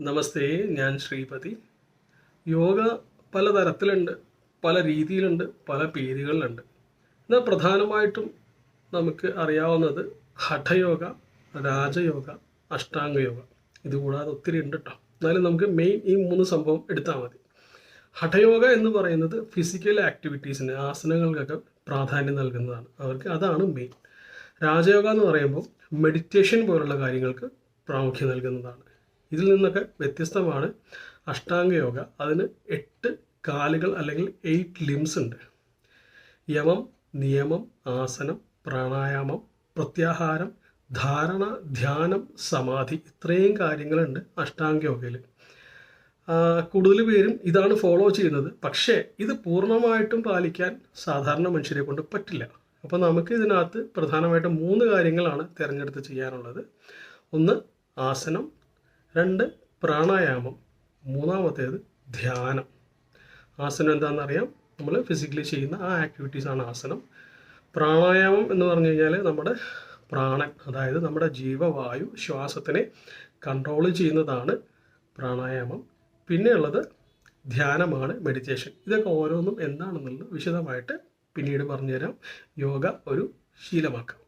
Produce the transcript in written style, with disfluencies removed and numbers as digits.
നമസ്തേ, ഞാൻ ശ്രീപതി. യോഗ പലതരത്തിലുണ്ട്, പല രീതിയിലുണ്ട്, പല പേരുകളിലുണ്ട്. എന്നാൽ പ്രധാനമായിട്ടും നമുക്ക് അറിയാവുന്നത് ഹഠയോഗ, രാജയോഗ, അഷ്ടാംഗയോഗ. ഇതുകൂടാതെ ഒത്തിരി ഉണ്ട് കേട്ടോ. എന്നാലും നമുക്ക് മെയിൻ ഈ 3 സംഭവം എടുത്താൽ മതി. ഹഠയോഗ എന്ന് പറയുന്നത് ഫിസിക്കൽ ആക്ടിവിറ്റീസിന്, ആസനങ്ങൾക്കൊക്കെ പ്രാധാന്യം നൽകുന്നതാണ്. അതാണ് മെയിൻ. രാജയോഗ എന്ന് പറയുമ്പോൾ മെഡിറ്റേഷൻ പോലുള്ള കാര്യങ്ങൾക്ക് പ്രാമുഖ്യം നൽകുന്നതാണ്. ഇതിൽ നിന്നൊക്കെ വ്യത്യസ്തമാണ് അഷ്ടാംഗ യോഗ. അതിന് 8 കാലുകൾ അല്ലെങ്കിൽ 8 ലിംസ് ഉണ്ട്. യമം, നിയമം, ആസനം, പ്രാണായാമം, പ്രത്യാഹാരം, ധാരണ, ധ്യാനം, സമാധി, ഇത്രയും കാര്യങ്ങളുണ്ട് അഷ്ടാംഗ യോഗയിൽ. കൂടുതൽ പേരും ഇതാണ് ഫോളോ ചെയ്യുന്നത്. പക്ഷേ ഇത് പൂർണ്ണമായിട്ടും പാലിക്കാൻ സാധാരണ മനുഷ്യരെ കൊണ്ട് പറ്റില്ല. അപ്പോൾ നമുക്ക് ഇതിനകത്ത് പ്രധാനമായിട്ടും 3 കാര്യങ്ങളാണ് തിരഞ്ഞെടുത്ത് ചെയ്യാനുള്ളത്. 1 ആസനം, 2 പ്രാണായാമം, 3ാമത്തേത് ധ്യാനം. ആസനം എന്താണെന്നറിയാം, നമ്മൾ ഫിസിക്കലി ചെയ്യുന്ന ആ ആക്ടിവിറ്റീസാണ് ആസനം. പ്രാണായാമം എന്ന് പറഞ്ഞു കഴിഞ്ഞാൽ നമ്മുടെ പ്രാണൻ, അതായത് നമ്മുടെ ജീവവായു, ശ്വാസത്തിനെ കൺട്രോൾ ചെയ്യുന്നതാണ് പ്രാണായാമം. പിന്നെയുള്ളത് ധ്യാനമാണ്, മെഡിറ്റേഷൻ. ഇതൊക്കെ ഓരോന്നും എന്താണെന്നുള്ളത് വിശദമായിട്ട് പിന്നീട് പറഞ്ഞുതരാം. യോഗ ഒരു ശീലമാക്കാം.